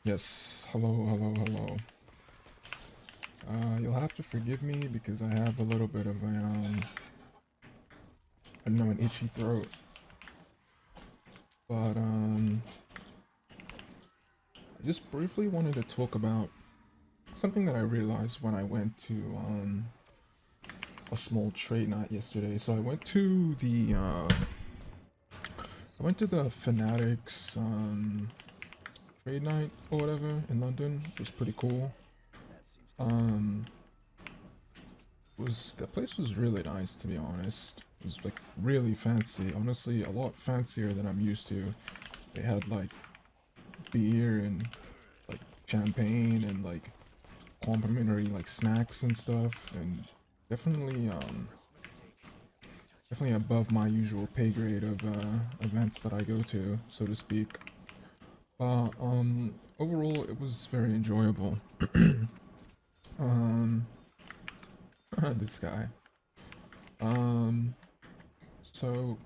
Yes, hello, hello, hello. You'll have to forgive me because I have a little bit of a, I don't know, an itchy throat. But, I just briefly wanted to talk about something that I realized when I went to, a small trade night yesterday. So I went to the Fanatics, trade night or whatever in London, which was pretty cool. Um, the place was really nice, to be honest. It was like really fancy, honestly a lot fancier than I'm used to. They had like beer and like champagne and like complimentary like snacks and stuff, and definitely definitely above my usual pay grade of events that I go to, so to speak. Overall it was very enjoyable. um this guy. um so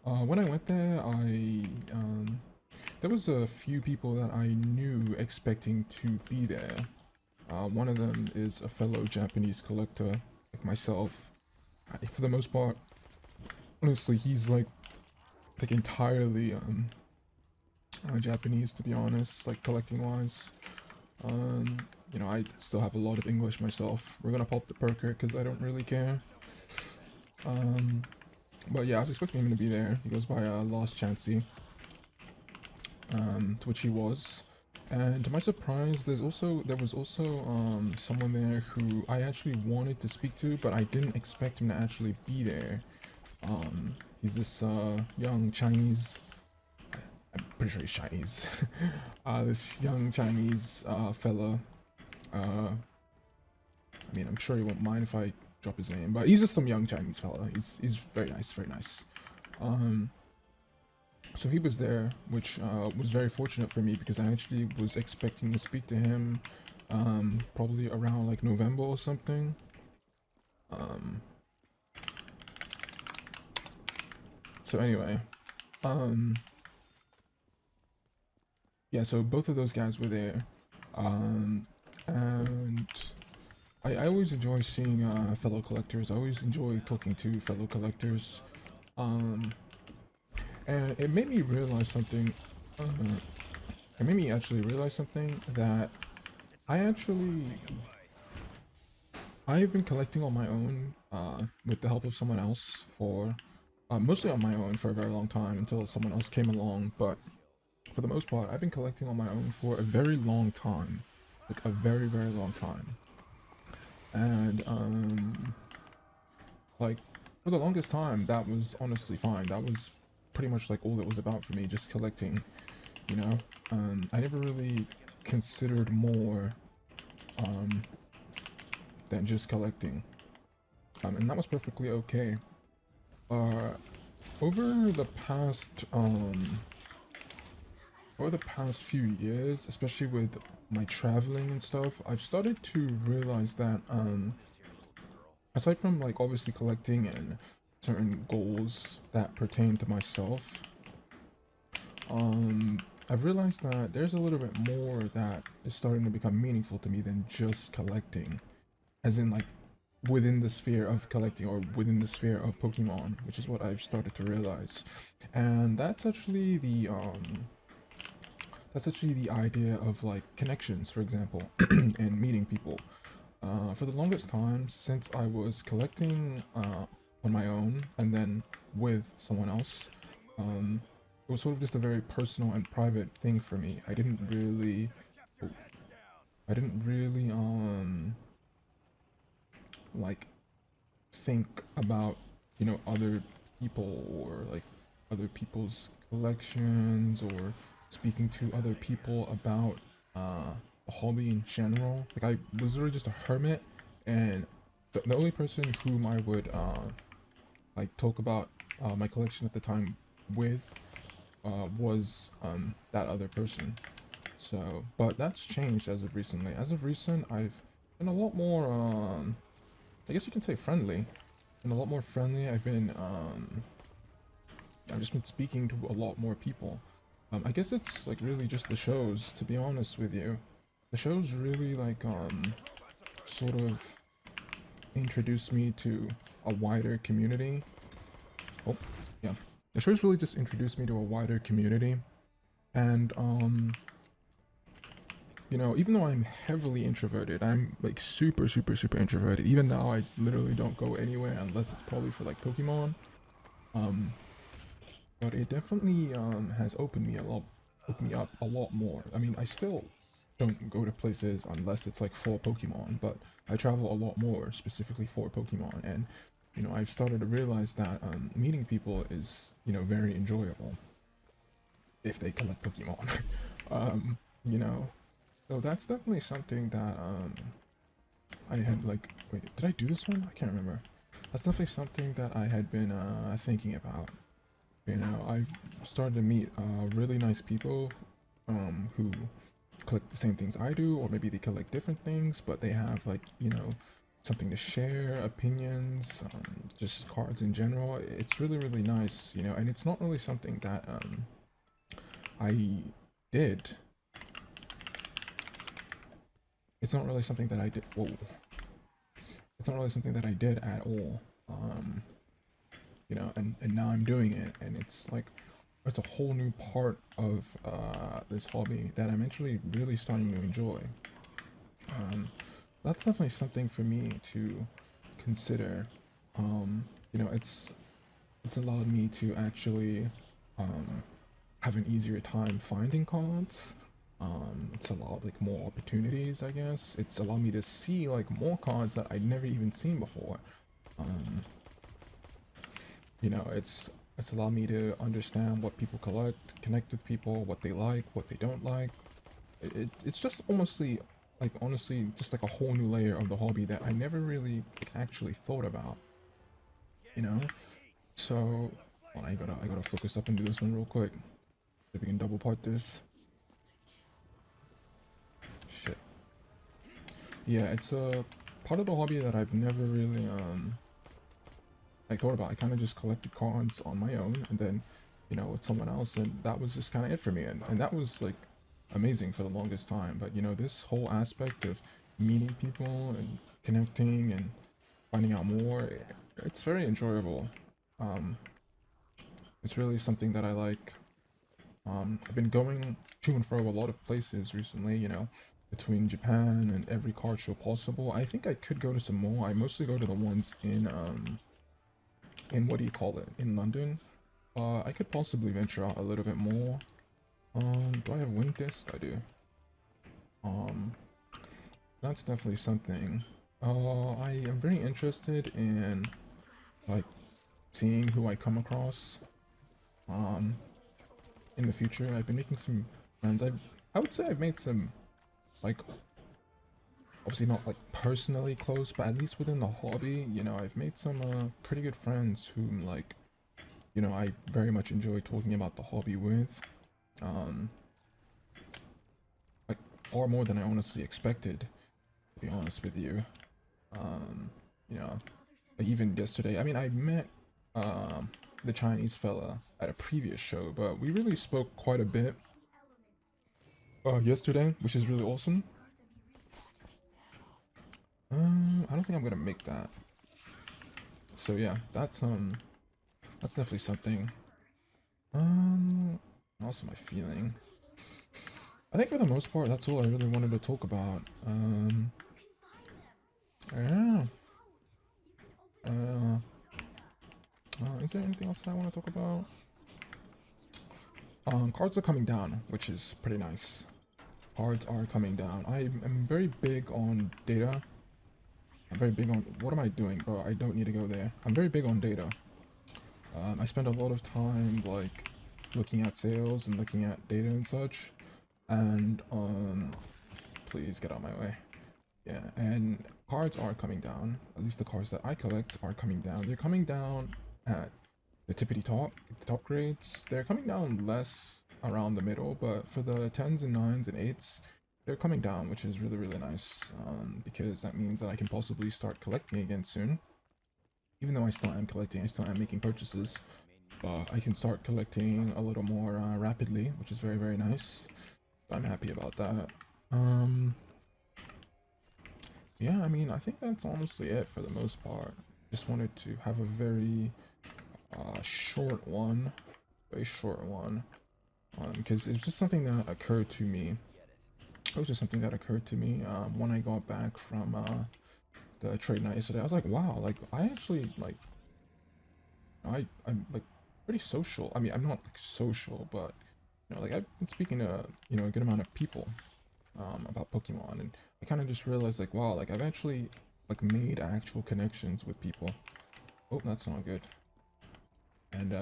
when I went there, there was a few people that I knew expecting to be there. One of them is a fellow Japanese collector like myself. For the most part, honestly, he's like entirely Japanese, to be honest, like collecting wise. Um, I still have a lot of English myself. We're gonna pop the perker because I don't really care. Um, but yeah, I was expecting him to be there. He goes by Lost Chansey, to which he was. And to my surprise, there was also someone there who I actually wanted to speak to, but I didn't expect him to actually be there. He's this young Chinese. I'm pretty sure he's Chinese. This young Chinese fella. I mean, I'm sure he won't mind if I drop his name, but he's just some young Chinese fella. He's very nice, very nice. Um, so he was there, which was very fortunate for me because I actually was expecting to speak to him probably around like November or something. Um, so anyway, um, yeah, so both of those guys were there. Um, and I always enjoy seeing fellow collectors. I always enjoy talking to fellow collectors. Um, and it made me realize something. Uh, it made me actually realize something that I actually I've been collecting on my own, with the help of someone else for, mostly on my own for a very long time until someone else came along. But for the most part, I've been collecting on my own for a very long time, like a very very long time. And like for the longest time, that was honestly fine. That was pretty much like all it was about for me, just collecting. You know, I never really considered more um, than just collecting, and that was perfectly okay. Uh, over the past few years, especially with my traveling and stuff, I've started to realize that aside from like obviously collecting and certain goals that pertain to myself, um I've realized that there's a little bit more that is starting to become meaningful to me than just collecting, as in like within the sphere of collecting or within the sphere of Pokemon, which is what I've started to realize. And that's actually the idea of like connections, for example, and meeting people. For the longest time, since I was collecting on my own and then with someone else, it was sort of just a very personal and private thing for me. Oh, I didn't really like think about other people or like other people's collections or speaking to other people about the hobby in general. Like I was literally just a hermit, and the only person whom I would like talk about my collection at the time with was that other person. So, but that's changed as of recently. As of recent, I've been a lot more I guess you can say friendly. And a lot more friendly. I've just been speaking to a lot more people. I guess it's like really just the shows, to be honest with you. The shows really like sort of introduced me to a wider community. Oh, yeah. The shows really just introduced me to a wider community. And even though I'm heavily introverted, I'm like super, super, super introverted. Even now, I literally don't go anywhere unless it's probably for like Pokemon. Um, but it definitely has opened me up a lot more. I mean, I still don't go to places unless it's like for Pokemon, but I travel a lot more specifically for Pokemon, and I've started to realize that meeting people is very enjoyable if they collect Pokemon. um, you know, so that's definitely something that I had like. Wait, did I do this one? I can't remember. That's definitely something that I had been thinking about. I've started to meet really nice people who collect the same things I do, or maybe they collect different things, but they have like something to share, opinions, just cards in general. It's really really nice, and it's not really something that I did. It's not really something that I did. Whoa. It's not really something that I did at all. Um, and now I'm doing it, and it's like it's a whole new part of this hobby that I'm actually really starting to enjoy. Um, that's definitely something for me to consider. It's allowed me to actually um, have an easier time finding cards. It's allowed like more opportunities, I guess. It's allowed me to see like more cards that I'd never even seen before. Um, it's allowed me to understand what people collect, connect with people, what they like, what they don't like. It's just like honestly just like a whole new layer of the hobby that I never really like, actually thought about. You know, so well, I gotta focus up and do this one real quick. If we can double part this. Shit. Yeah, it's a part of the hobby that I've never really like thought about. I kind of just collected cards on my own, and then with someone else, and that was just kind of it for me. And that was like amazing for the longest time. But this whole aspect of meeting people and connecting and finding out more, it's very enjoyable. Um, it's really something that I like. I've been going to and fro a lot of places recently, between Japan and every card show possible. I think I could go to some more. I mostly go to the ones in what do you call it? In London. I could possibly venture out a little bit more. Do I have Wing Disc? I do. Um, that's definitely something. I am very interested in like seeing who I come across. Um, in the future, I've been making some friends. I would say I've made some like obviously not like personally close, but at least within the hobby, I've made some pretty good friends whom like I very much enjoy talking about the hobby with. Um, like far more than I honestly expected, to be honest with you. Um, you know, like even yesterday, I mean, I met the Chinese fella at a previous show, but we really spoke quite a bit yesterday, which is really awesome. I don't think I'm gonna make that. So yeah, that's definitely something. Also my feeling. I think for the most part, that's all I really wanted to talk about. Yeah. Uh, is there anything else that I want to talk about? Cards are coming down, which is pretty nice. Cards are coming down. I am very big on data. I'm very big on. What am I doing, bro? I don't need to go there. I'm very big on data. I spend a lot of time like looking at sales and looking at data and such. And please get out of my way. Yeah, and cards are coming down. At least the cards that I collect are coming down. They're coming down at the tippity top, the top grades. They're coming down less around the middle, but for the 10s and 9s and 8s, they're coming down, which is really, really nice, because that means that I can possibly start collecting again soon. Even though I still am collecting, I still am making purchases. I can start collecting a little more rapidly, which is very, very nice. I'm happy about that. Yeah, I mean, I think that's honestly it for the most part. Just wanted to have a very short one, very short one, because it's just something that occurred to me. It was just something that occurred to me when I got back from the trade night yesterday. I was like, wow, like I actually like I'm like pretty social. I mean, I'm not like social, but like I've been speaking to a good amount of people about Pokemon, and I kind of just realized like, wow, like I've actually like made actual connections with people. Oh, that's not good. And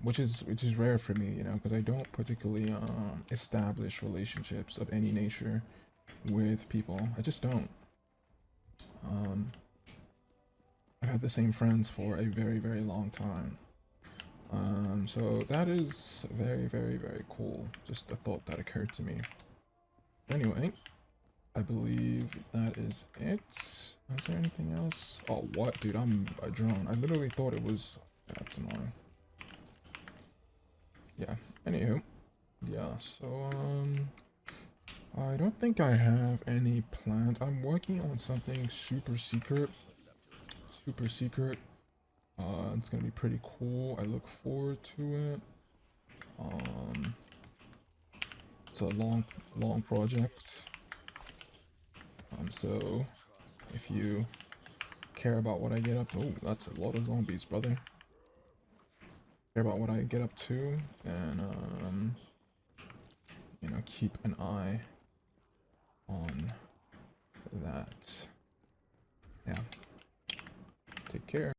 which is rare for me, because I don't particularly establish relationships of any nature with people. I just don't. Um, I've had the same friends for a very, very long time. So that is very, very, very cool. Just a thought that occurred to me. Anyway, I believe that is it. Is there anything else? Oh, what? Dude, I'm a drone. I literally thought it was... That's annoying. Yeah, anywho. Yeah, so, I don't think I have any plans. I'm working on something super secret. Super secret. It's gonna be pretty cool. I look forward to it. Um, it's a long, long project. So if you care about what I get up to, oh, that's a lot of zombies, brother. Care about what I get up to, and keep an eye on that. Yeah. Take care.